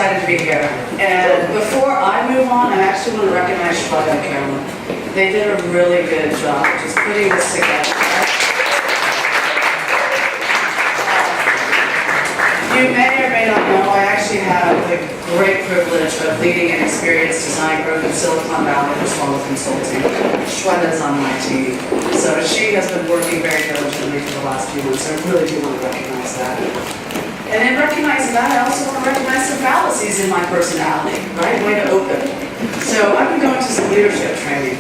excited to be here. And before I move on, I actually want to recognize Schwag and Carolyn. They did a really good job just putting this together. You may or may not know, I actually have the great privilege of leading an experienced design group in Silicon Valley for Schwag Consulting. Schwag is on my team. So she has been working very diligently for the last few months. I really do want to recognize that. And in recognizing that, I also want to recognize some fallacies in my personality, right? Way to open. So I've been going to some leadership training.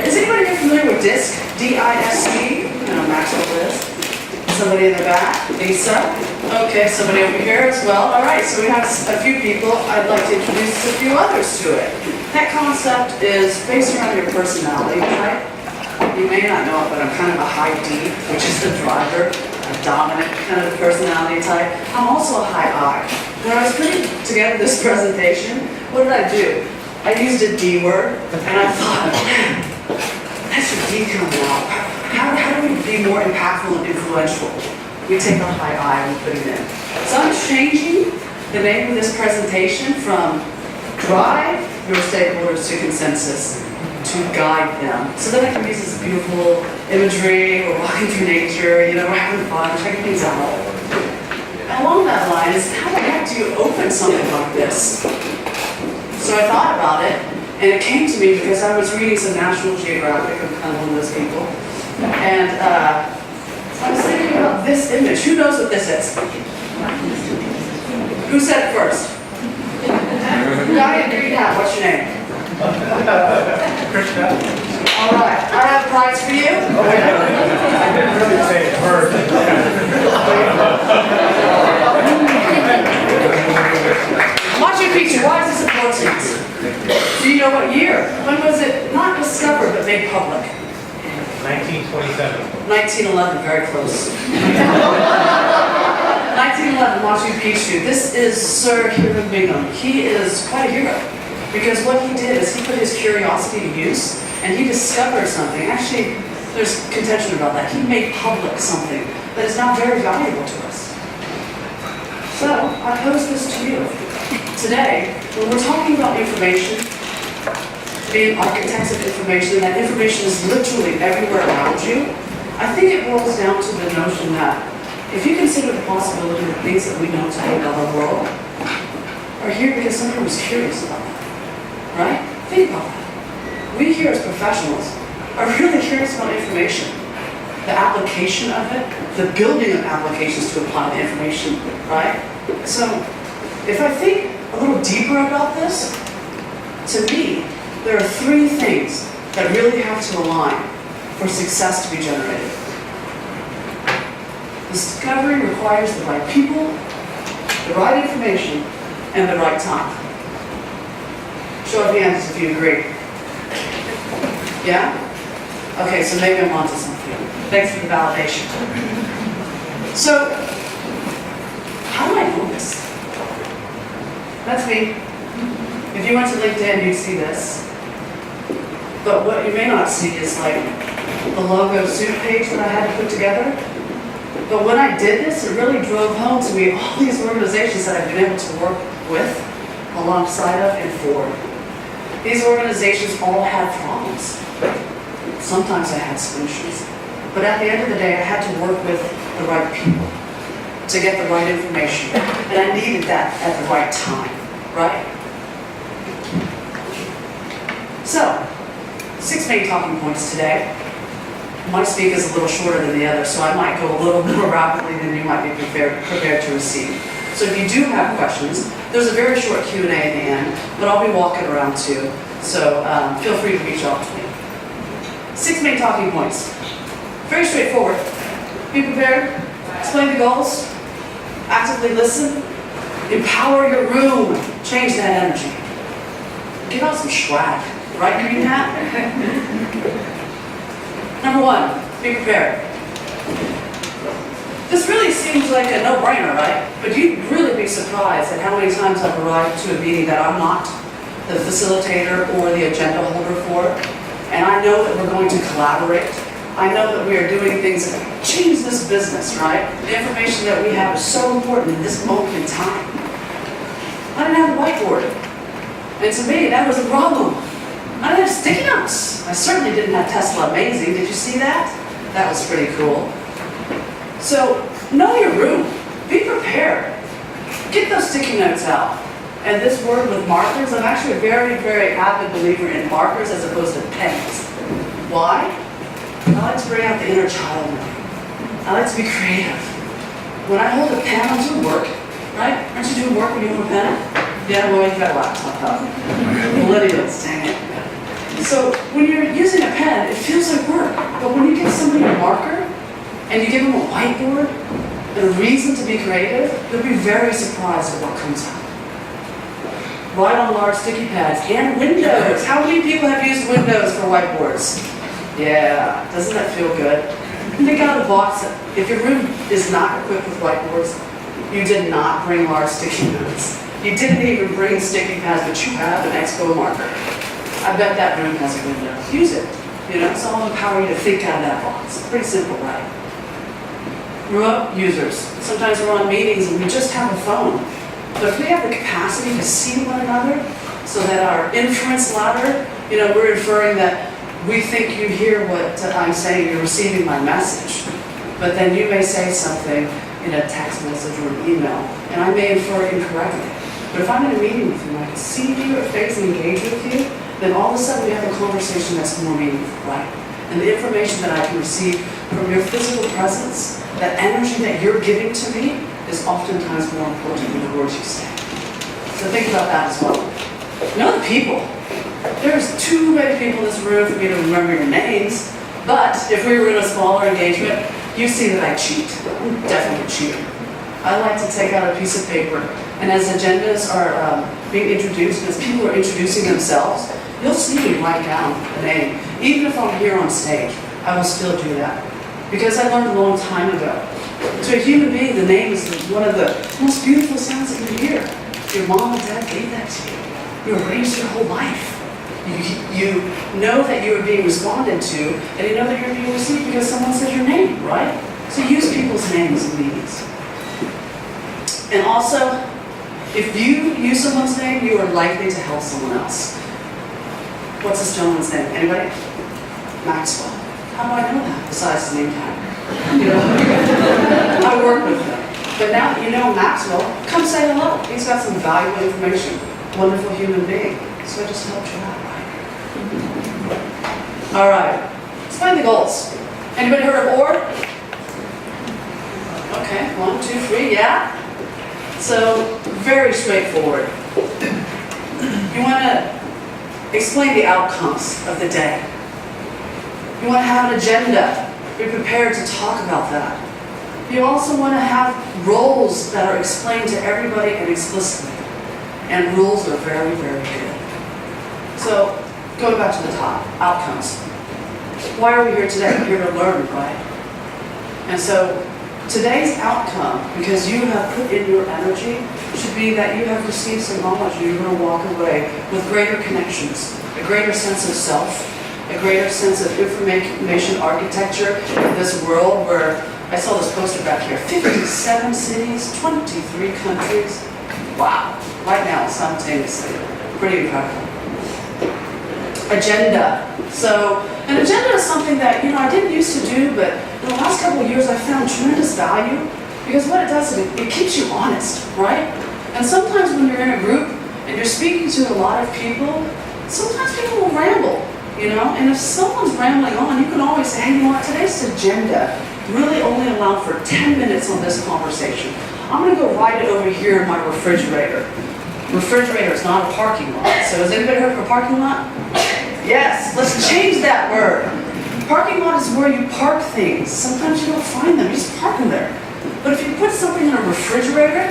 Is anybody here familiar with DISC? D-I-S-C? You know, Maxwell List. Somebody in the back? Lisa? Okay, somebody over here as well. All right, so we have a few people. I'd like to introduce a few others to it. That concept is based around your personality type. You may not know it, but I'm kind of a high D, which is the driver. A dominant kind of personality type. I'm also a high I. When I was putting together this presentation, what did I do? I used a D word, and I thought, man, that's your D coming out. How do we be more impactful and influential? We take our high I and we put it in. So I'm changing the name of this presentation from Drive Your Stakeholders to Consensus to guide them. So then I can use this beautiful imagery, we're walking through nature, you know, we're having fun, checking things out. And along that line is, how the heck do you open something like this? So I thought about it, and it came to me because I was reading some National Geographic, I'm kind of one of those people, and I was thinking about this image. Who knows what this is? Who said it first? Guy in green hat, what's your name? Krishna. All right, I have a prize for you. I didn't really say it first. Machu Picchu, why is this important? Do you know what year? When was it not discovered but made public? 1927. 1911, very close. 1911, Machu Picchu. This is Sir Hiram Bingham. He is quite a hero. Because what he did is he put his curiosity to use, and he discovered something. Actually, there's contention about that. He made public something that is now very valuable to us. So, I pose this to you. Today, when we're talking about information, being architects of information, that information is literally everywhere around you, I think it boils down to the notion that if you consider the possibility that things that we know today about our world are here because somebody was curious about it. Right? Think about that. We here as professionals are really curious about information. The application of it, the building of applications to apply the information, right? So, if I think a little deeper about this, to me, there are three things that really have to align for success to be generated. Discovery requires the right people, the right information, and the right time. Show of hands if you agree. Yeah? Okay, so maybe I'm onto something. Thanks for the validation. So, how do I know this? That's me. If you went to LinkedIn, you'd see this. But what you may not see is like the logo suit page that I had to put together. But when I did this, it really drove home to me all these organizations that I've been able to work with, alongside of, and for. These organizations all had problems. Sometimes I had solutions. But at the end of the day, I had to work with the right people to get the right information. And I needed that at the right time, right? So, 6 main talking points today. My speak is a little shorter than the other, so I might go a little more rapidly than you might be prepared to receive. So if you do have questions, there's a very short Q&A at the end, but I'll be walking around too, so feel free to reach out to me. 6 main talking points. Very straightforward. Be prepared, explain the goals, actively listen, empower your room, change that energy. Give out some Schwag, right, green hat? Number 1, be prepared. This really seems like a no-brainer, right? But you'd really be surprised at how many times I've arrived to a meeting that I'm not the facilitator or the agenda holder for, and I know that we're going to collaborate. I know that we are doing things that change this business, right? The information that we have is so important in this moment in time. I didn't have a whiteboard. And to me, that was a problem. I didn't have sticky notes. I certainly didn't have Tesla Amazing. Did you see that? That was pretty cool. So, know your room. Be prepared. Get those sticky notes out. And this word with markers, I'm actually a very, very avid believer in markers as opposed to pens. Why? I like to bring out the inner child in me. I like to be creative. When I hold a pen, I'm doing work, right? Aren't you doing work when you hold a pen? Yeah, well, you've got a laptop up. Millennials, dang it. So when you're using a pen, it feels like work. But when you give somebody a marker, and you give them a whiteboard, and a reason to be creative, you'll be very surprised at what comes out. Write on large sticky pads and Windows. How many people have used Windows for whiteboards? Yeah, doesn't that feel good? Think out of the box. If your room is not equipped with whiteboards, you did not bring large sticky notes. You didn't even bring sticky pads, but you have an Expo marker. I bet that room has a window. Use it. You know, it's all empower you to think out of that box. Pretty simple, right? Remote users. Sometimes we're on meetings and we just have a phone. But if we have the capacity to see one another so that our inference ladder, you know, we're inferring that we think you hear what I'm saying, you're receiving my message. But then you may say something in a text message or an email, and I may infer incorrectly. But if I'm in a meeting with you and I can see you, your face, and engage with you, then all of a sudden we have a conversation that's more meaningful, right? And the information that I can receive from your physical presence, that energy that you're giving to me, is oftentimes more important than the words you say. So think about that as well. Know the people. There's too many people in this room for me to remember your names, but if we were in a smaller engagement, you see that I cheat. I'm definitely a cheater. I like to take out a piece of paper, and as agendas are being introduced, as people are introducing themselves, you'll see me write down a name. Even if I'm here on stage, I will still do that. Because I learned a long time ago. To a human being, the name is one of the most beautiful sounds that you hear. Your mom and dad gave that to you. You were raised your whole life. You know that you are being responded to, and you know that you're being received because someone said your name, right? So use people's names in meetings. And also, if you use someone's name, you are likely to help someone else. What's this gentleman's name? Anybody? Maxwell. How do I know that besides his name tag? You know, I work with him. But now that you know Maxwell, come say hello. He's got some valuable information. Wonderful human being. So I just helped you out, right? All right. Let's find the goals. Anybody heard of OR? Okay, 1, 2, 3, yeah? So, very straightforward. You want to explain the outcomes of the day. You want to have an agenda. Be prepared to talk about that. You also want to have roles that are explained to everybody and explicitly. And rules are very, very good. So, going back to the top, outcomes. Why are we here today? We're here to learn, right? And so, today's outcome, because you have put in your energy, should be that you have received some knowledge and you're going to walk away with greater connections, a greater sense of self, a greater sense of information architecture in this world where, I saw this poster back here, 57 cities, 23 countries. Wow. Right now, simultaneously. Pretty incredible. Agenda. So, an agenda is something that, you know, I didn't used to do, but in the last couple of years I found tremendous value because what it does is it keeps you honest, right? And sometimes when you're in a group and you're speaking to a lot of people, sometimes people will ramble, you know? And if someone's rambling on, you can always say, hey, you know what, today's agenda really only allowed for 10 minutes on this conversation. I'm going to go write it over here in my refrigerator. Refrigerator is not a parking lot. So has anybody heard of a parking lot? Yes, let's change that word. Parking lot is where you park things. Sometimes you don't find them, you just park them there. But if you put something in a refrigerator,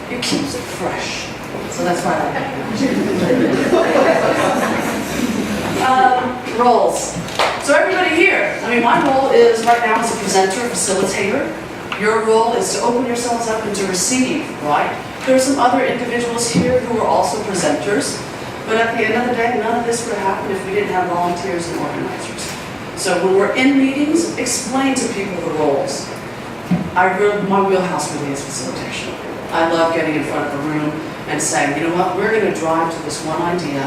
it keeps it fresh. So that's why I like it. Roles. So everybody here, I mean, my role is right now as a presenter, facilitator. Your role is to open yourselves up and to receive, right? There are some other individuals here who are also presenters, but at the end of the day, none of this would happen if we didn't have volunteers and organizers. So when we're in meetings, explain to people the roles. My wheelhouse really is facilitation. I love getting in front of a room and saying, you know what, we're going to drive to this one idea.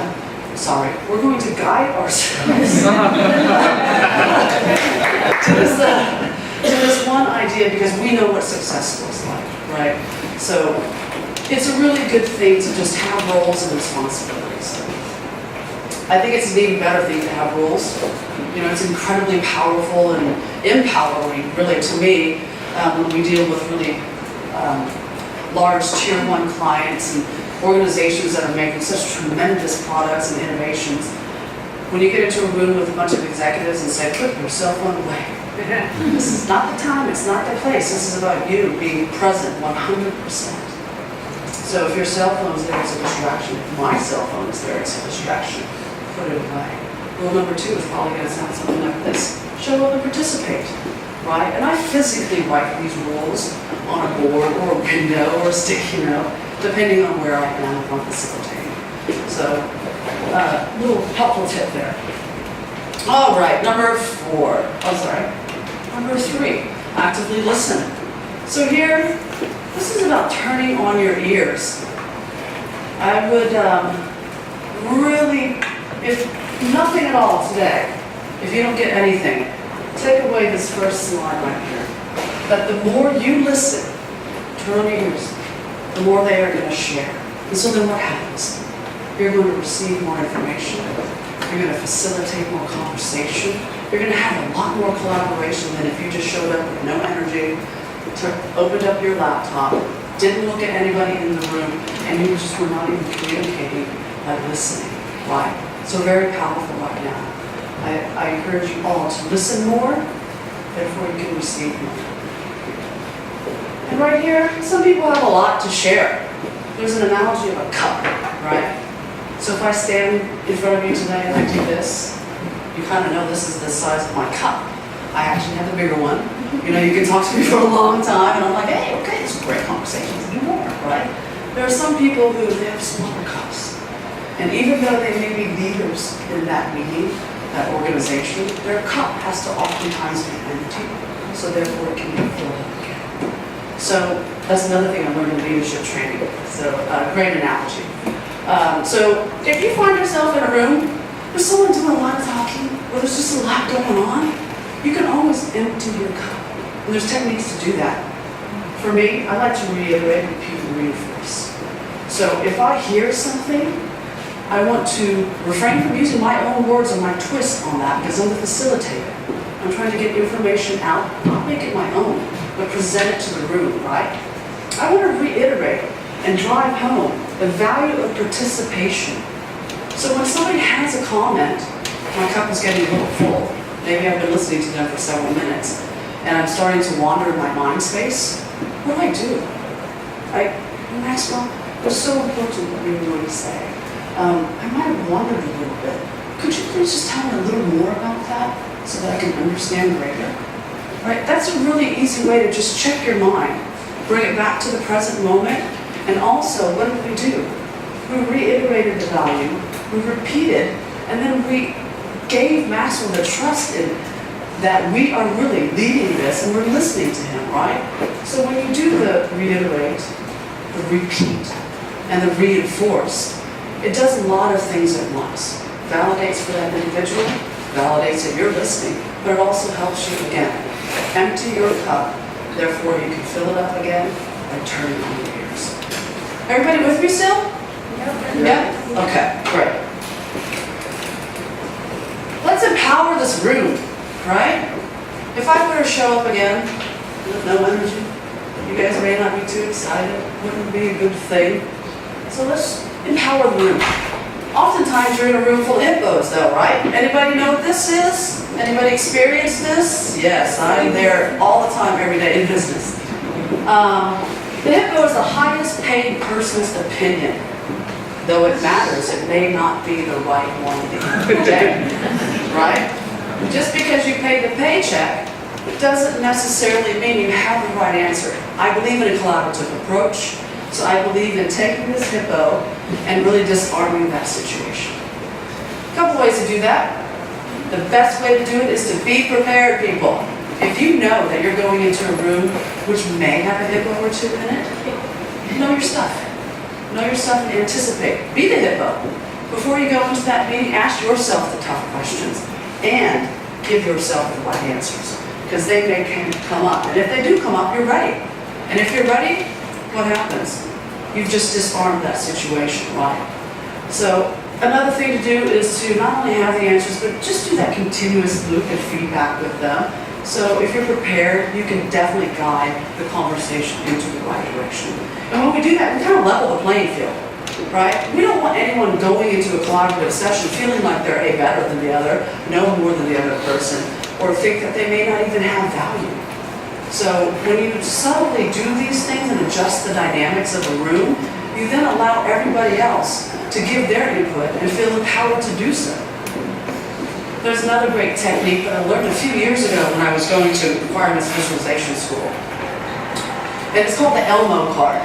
Sorry, we're going to guide ourselves to this one idea because we know what success looks like, right? So it's a really good thing to just have roles and responsibilities. I think it's an even better thing to have roles. You know, it's incredibly powerful and empowering, really, to me, when we deal with really large tier 1 clients and organizations that are making such tremendous products and innovations. When you get into a room with a bunch of executives and say, put your cell phone away. This is not the time, it's not the place. This is about you being present 100%. So if your cell phone is there, it's a distraction. If my cell phone is there, it's a distraction. Put it away. Rule number 2 is probably going to sound something like this. Show up and participate, right? And I physically write these rules on a board or a window or a sticky note, depending on where I am if I'm facilitating. So, little helpful tip there. All right, number 3, actively listen. So here, this is about turning on your ears. I would really, if nothing at all today, if you don't get anything, take away this first slide right here. That the more you listen, turn on your ears, the more they are going to share. And so then what happens? You're going to receive more information. You're going to facilitate more conversation. You're going to have a lot more collaboration than if you just showed up with no energy, opened up your laptop, didn't look at anybody in the room, and you just were not even communicating by listening. Right? So very powerful right now. I encourage you all to listen more, therefore you can receive more. And right here, some people have a lot to share. There's an analogy of a cup, right? So if I stand in front of you today and I do this, you kind of know this is the size of my cup. I actually have the bigger one. You know, you can talk to me for a long time, and I'm like, hey, okay, it's a great conversation. Let's do more, right? There are some people who they have smaller cups. And even though they may be leaders in that meeting, that organization, their cup has to oftentimes be empty, so therefore it can be filled up again. So that's another thing I learned in leadership training. So great analogy. So if you find yourself in a room with someone doing a lot of talking, or there's just a lot going on, you can always empty your cup. And there's techniques to do that. For me, I like to reiterate, repeat, and reinforce. So if I hear something, I want to refrain from using my own words or my twist on that because I'm the facilitator. I'm trying to get information out, not make it my own, but present it to the room, right? I want to reiterate and drive home the value of participation. So when somebody has a comment, my cup is getting a little full. Maybe I've been listening to them for several minutes, and I'm starting to wander in my mind space. What do? Maxwell, it was so important what you were going to say. I might have wandered a little bit. Could you please just tell me a little more about that so that I can understand greater? Right? That's a really easy way to just check your mind, bring it back to the present moment, and also, what did we do? We reiterated the value, we repeated, and then we gave Maxwell the trust in that we are really leading this and we're listening to him, right? So when you do the reiterate, the repeat, and the reinforce, it does a lot of things at once. Validates for that individual, validates that you're listening, but it also helps you, again, empty your cup, therefore you can fill it up again by turning on your ears. Everybody with me still? Yeah? Okay, great. Let's empower this room, right? If I were to show up again with no energy, you guys may not be too excited, wouldn't be a good thing. So let's empower the room. Oftentimes you're in a room full of hippos though, right? Anybody know what this is? Anybody experience this? Yes, I'm there all the time, every day in business. The hippo is the highest paid person's opinion. Though it matters, it may not be the right one at the day, right? Just because you pay the paycheck, it doesn't necessarily mean you have the right answer. I believe in a collaborative approach, so I believe in taking this hippo and really disarming that situation. A couple ways to do that. The best way to do it is to be prepared, people. If you know that you're going into a room which may have a hippo or two in it, know your stuff. Know your stuff and anticipate. Be the hippo. Before you go into that meeting, ask yourself the tough questions and give yourself the right answers, because they may come up. And if they do come up, you're ready. And if you're ready, what happens? You've just disarmed that situation, right? So another thing to do is to not only have the answers, but just do that continuous loop and feedback with them. So if you're prepared, you can definitely guide the conversation into the right direction. And when we do that, we kind of level the playing field, right? We don't want anyone going into a collaborative session feeling like they're A, better than the other, know more than the other person, or think that they may not even have value. So when you subtly do these things and adjust the dynamics of the room, you then allow everybody else to give their input and feel empowered to do so. There's another great technique that I learned a few years ago when I was going to requirements visualization school. And it's called the Elmo card.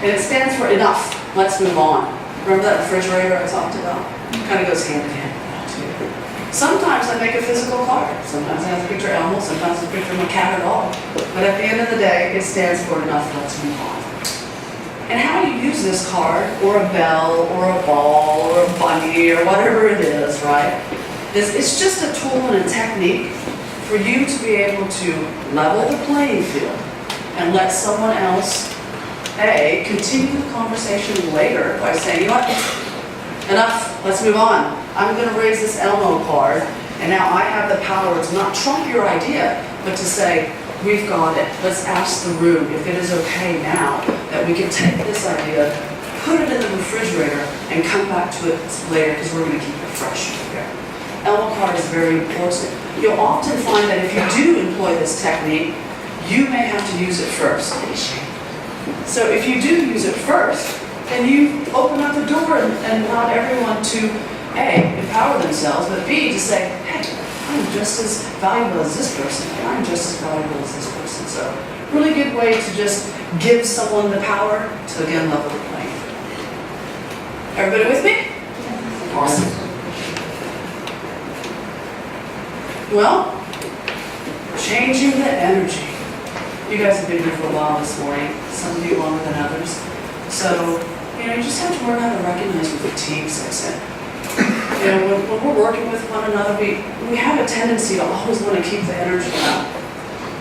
And it stands for enough, let's move on. Remember that refrigerator I talked about? It kind of goes hand in hand with that too. Sometimes I make a physical card. Sometimes I have a picture of Elmo, sometimes a picture of a cat or dog. But at the end of the day, it stands for enough, let's move on. And how you use this card, or a bell, or a ball, or a bunny, or whatever it is, right? It's just a tool and a technique for you to be able to level the playing field and let someone else, A, continue the conversation later by saying, you know what, enough, let's move on. I'm going to raise this Elmo card, and now I have the power to not trump your idea, but to say, we've got it. Let's ask the room if it is okay now that we can take this idea, put it in the refrigerator, and come back to it later because we're going to keep it fresh here. Elmo card is very important. You'll often find that if you do employ this technique, you may have to use it first. So if you do use it first, then you open up the door and allow everyone to A, empower themselves, but B, to say, hey, I'm just as valuable as this person, and I'm just as valuable as this person. So really good way to just give someone the power to, again, level the playing field. Everybody with me? Awesome. Well, changing the energy. You guys have been here for a while this morning, some of you longer than others. So, you just have to learn how to recognize your fatigues, I said. When we're working with one another, we have a tendency to always want to keep the energy up.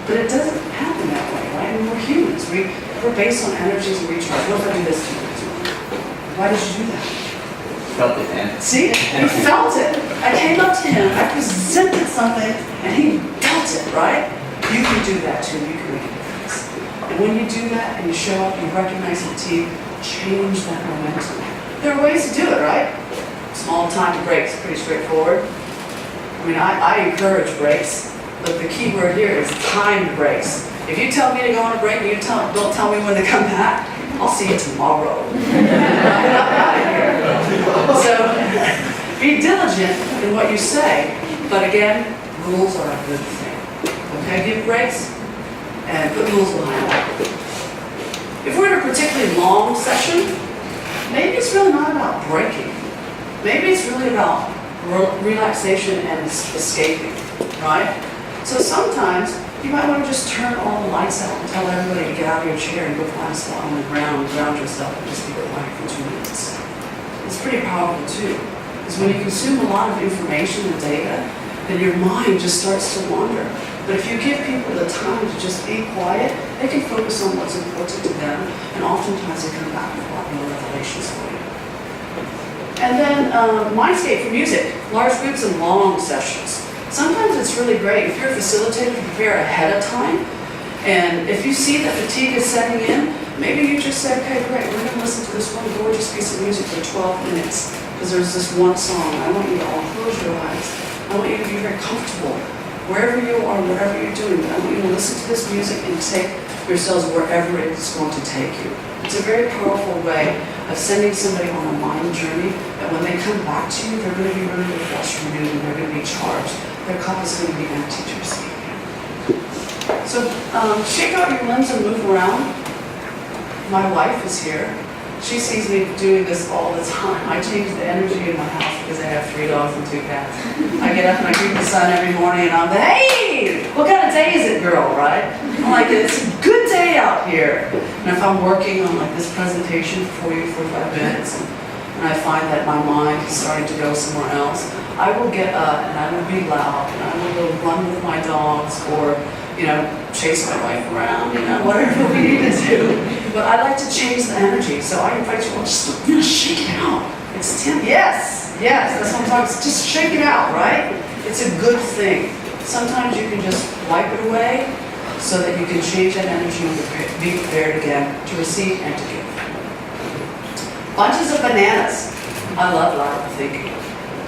But it doesn't happen that way, right? I mean, we're humans. We're based on energies and recharge. What if I do this to you? Why did you do that? Felt it, man. See? He felt it. I came up to him, I presented something, and he felt it, right? You can do that too. You can make a difference. And when you do that and you show up, you recognize fatigue, change that momentum. There are ways to do it, right? Small timed breaks, pretty straightforward. I mean, I encourage breaks, but the key word here is timed breaks. If you tell me to go on a break and you don't tell me when to come back, I'll see you tomorrow. So be diligent in what you say, but again, rules are a good thing. Okay, give breaks and put rules behind it. If we're in a particularly long session, maybe it's really not about breaking. Maybe it's really about relaxation and escaping, right? So sometimes you might want to just turn all the lights out and tell everybody to get out of your chair and go find a spot on the ground, ground yourself, and just be quiet for 2 minutes. It's pretty powerful too, because when you consume a lot of information and data, then your mind just starts to wander. But if you give people the time to just be quiet, they can focus on what's important to them, and oftentimes they come back with a lot more revelations for you. And then Mindscape for music, large groups and long sessions. Sometimes it's really great if you're a facilitator to prepare ahead of time, and if you see that fatigue is setting in, maybe you just say, okay, great, we're going to listen to this one gorgeous piece of music for 12 minutes, because there's this one song. I want you to all close your eyes. I want you to be very comfortable wherever you are, whatever you're doing. I want you to listen to this music and take yourselves wherever it's going to take you. It's a very powerful way of sending somebody on a mind journey that when they come back to you, they're going to be really refreshed, renewed, and they're going to be charged. Their cup is going to be empty to receive. So shake out your limbs and move around. My wife is here. She sees me doing this all the time. I change the energy in my house because I have 3 dogs and 2 cats. I get up and I greet the sun every morning and I'm like, hey, what kind of day is it, girl, right? I'm like, it's a good day out here. And if I'm working on like this presentation for 40 or 45 minutes, and I find that my mind is starting to go somewhere else, I will get up and I will be loud and I will go run with my dogs or, chase my wife around, whatever we need to do. But I like to change the energy, so I invite you all just to shake it out. It's 10. Yes, that's what I'm talking about. Just shake it out, right? It's a good thing. Sometimes you can just wipe it away so that you can change that energy and be prepared again to receive and to give. Bunches of bananas. I love lateral thinking.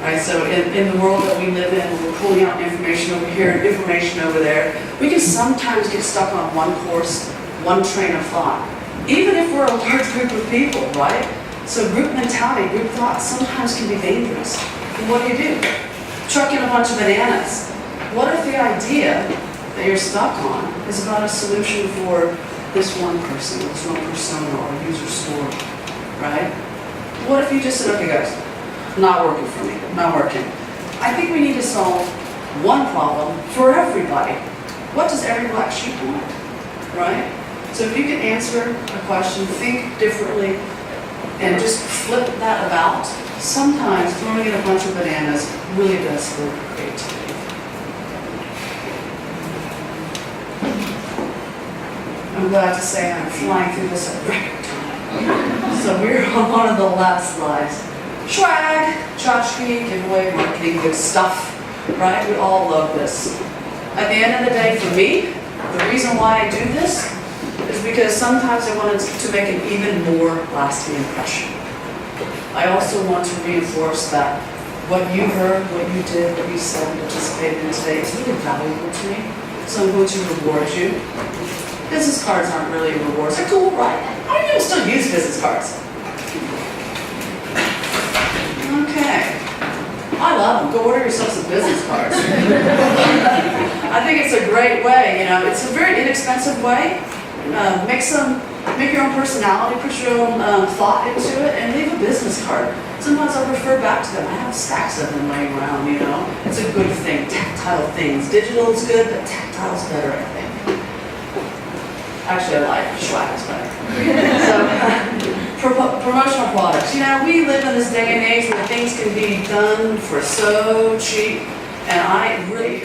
Right, so in the world that we live in, we're pulling out information over here and information over there. We can sometimes get stuck on one course, one train of thought, even if we're a large group of people, right? So group mentality, group thought sometimes can be dangerous. And what do? Chuck in a bunch of bananas. What if the idea that you're stuck on is about a solution for this one person, this one persona or user story, right? What if you just said, okay guys, not working for me, not working. I think we need to solve one problem for everybody. What does every black sheep want, right? So if you can answer a question, think differently, and just flip that about, sometimes throwing in a bunch of bananas really does spur creativity. I'm glad to say I'm flying through this at record time. So we're on one of the last slides. Schwag, tchotchke, giveaway, marketing, good stuff, right? We all love this. At the end of the day, for me, the reason why I do this is because sometimes I wanted to make an even more lasting impression. I also want to reinforce that what you heard, what you did, what you said, participated in today is really valuable to me. So I'm going to reward you. Business cards aren't really rewards. They're cool, right? How many people still use business cards? Okay. I love them. Go order yourself some business cards. I think it's a great way, it's a very inexpensive way. Make your own personality, put your own thought into it, and leave a business card. Sometimes I'll refer back to them. I have stacks of them laying around, It's a good thing, tactile things. Digital is good, but tactile is better, I think. Actually, I like Schwag is better. So, promotional products. We live in this day and age where things can be done for so cheap, and I really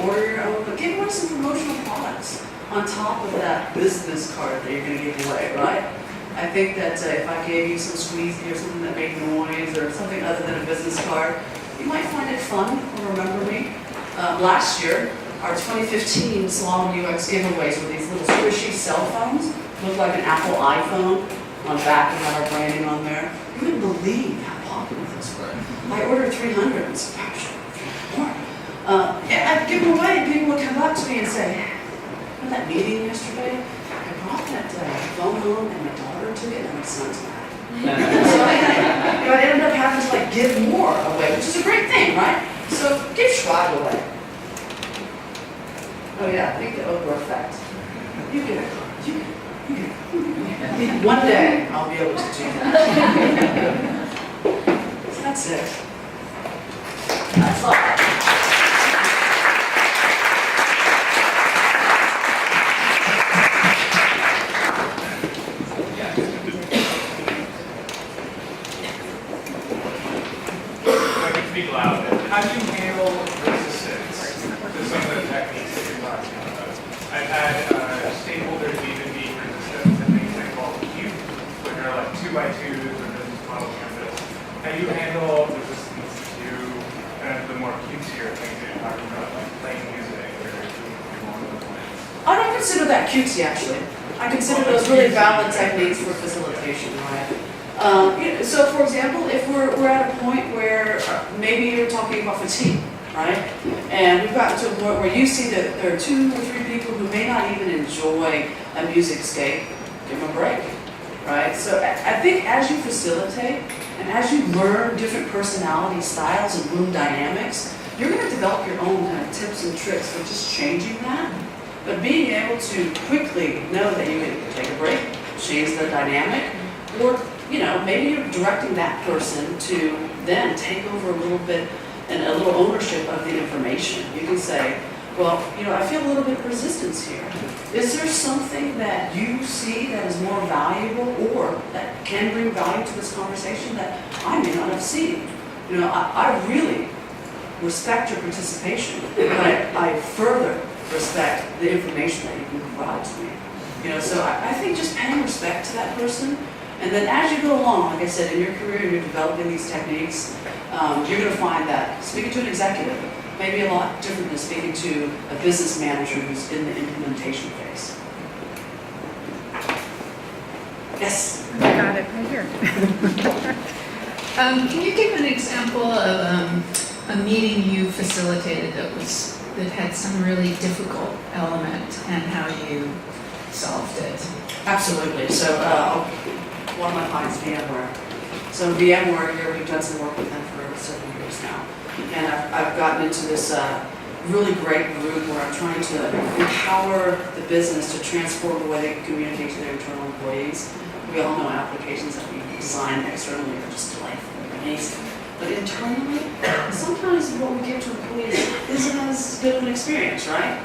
order your own, but give away some promotional products on top of that business card that you're going to give away, right? I think that if I gave you some squeezy or something that made noise or something other than a business card, you might find it fun or remember me. Last year, our 2015 Salon UX giveaways were these little squishy cell phones, looked like an Apple iPhone on back and had our branding on there. You wouldn't believe how popular those were. I ordered 300 and said, gosh, more. I'd give them away and people would come up to me and say, remember that meeting yesterday? I brought that phone home and my daughter took it and my son's mad. So I ended up having to give more away, which is a great thing, right? So give Schwag away. Oh yeah, I think the Oprah effect. You get a card. You get it. One day I'll be able to do that. So that's it. That's all. I can speak loud. How do you handle resistance to some of the techniques that you're talking about? I've had stakeholders even be resistant to things they call cute, when they're like 2x2s or business model canvas. How do you handle resistance to kind of the more cutesier things that you're talking about, like playing music or doing along those lines? I don't consider that cutesy, actually. I consider those really valid techniques for facilitation, right? So, for example, if we're at a point where maybe you're talking about fatigue, right? And we've gotten to a point where you see that there are 2 or 3 people who may not even enjoy a music scape, give them a break, right? So I think as you facilitate and as you learn different personality styles and room dynamics, you're going to develop your own kind of tips and tricks for just changing that. But being able to quickly know that you can take a break, change the dynamic, or you know, maybe you're directing that person to then take over a little bit and a little ownership of the information. You can say, well, you know, I feel a little bit of resistance here. Is there something that you see that is more valuable or that can bring value to this conversation that I may not have seen? You know, I really respect your participation, but I further respect the information that you can provide to me. You know, so I think just paying respect to that person, and then as you go along, like I said, in your career, you're developing these techniques, you're going to find that speaking to an executive may be a lot different than speaking to a business manager who's in the implementation phase. Yes? I got it right here. Can you give an example of a meeting you facilitated that had some really difficult element and how you solved it? Absolutely. So one of my clients, VMware. So VMware here, we've done some work with them for several years now. And I've gotten into this really great group where I'm trying to empower the business to transform the way they communicate to their internal employees. We all know applications that we design externally are just delightful and amazing. But internally, sometimes what we give to employees isn't as good of an experience, right?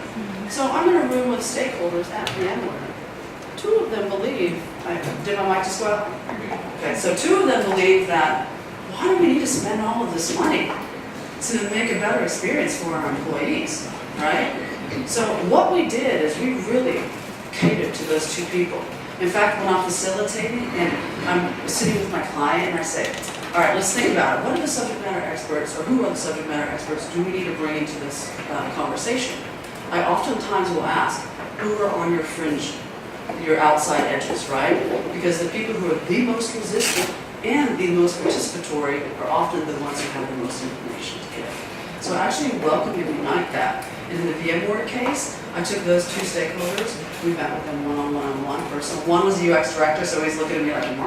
So I'm in a room with stakeholders at VMware. Two of them believe, did my mic just go out? Okay, so two of them believe that, why do we need to spend all of this money to make a better experience for our employees, right? So what we did is we really catered to those two people. In fact, when I'm facilitating and I'm sitting with my client and I say, all right, let's think about it. What are the subject matter experts, or who are the subject matter experts do we need to bring into this conversation? I oftentimes will ask, who are on your fringe, your outside edges, right? Because the people who are the most resistant and the most participatory are often the ones who have the most information to give. So I actually welcome and unite that. And in the VMware case, I took those two stakeholders, we met with them one-on-one first. So one was the UX director, so he's looking at me like,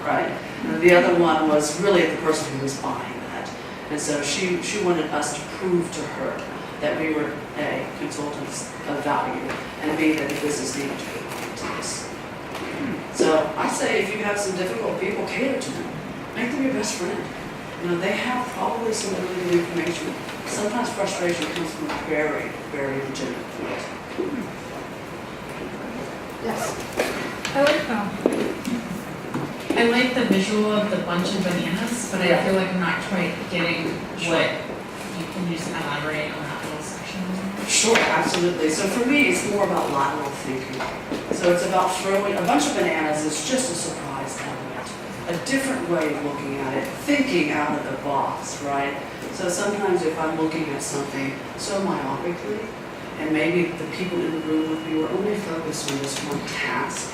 right? And the other one was really the person who was buying that. And so she wanted us to prove to her that we were A, consultants of value, and B, that the business needed to be to this. So I say if you have some difficult people, cater to them. Make them your best friend. You know, they have probably some really good information. Sometimes frustration comes from a very, very legitimate point. Yes? I like the visual of the bunch of bananas, but I feel like I'm not quite getting what you can just elaborate on that little section. Sure, absolutely. So for me, it's more about lateral thinking. So it's about throwing a bunch of bananas is just a surprise element, a different way of looking at it, thinking out of the box, right? So sometimes if I'm looking at something so myopically, and maybe the people in the room with me were only focused on this one task,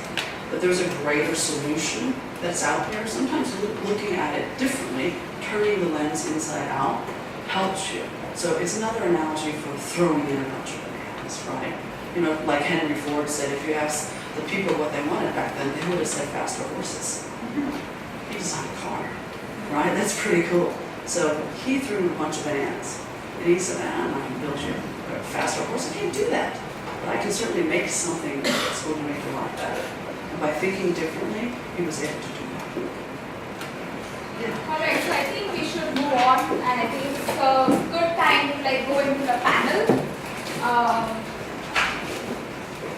but there's a greater solution that's out there. Sometimes looking at it differently, turning the lens inside out, helps you. So it's another analogy for throwing in a bunch of bananas, right? You know, like Henry Ford said, if you asked the people what they wanted back then, they would have said faster horses. He designed a car, right? That's pretty cool. So he threw a bunch of bananas. And he said, I'm not going to build you a faster horse. I can't do that. But I can certainly make something that's going to make your life better. And by thinking differently, he was able to do that. Yeah. All right, so I think we should move on, and I think it's a good time to go into the panel.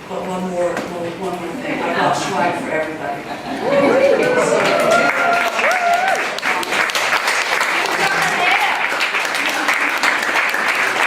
But one more thing. I got Schwag for everybody. So,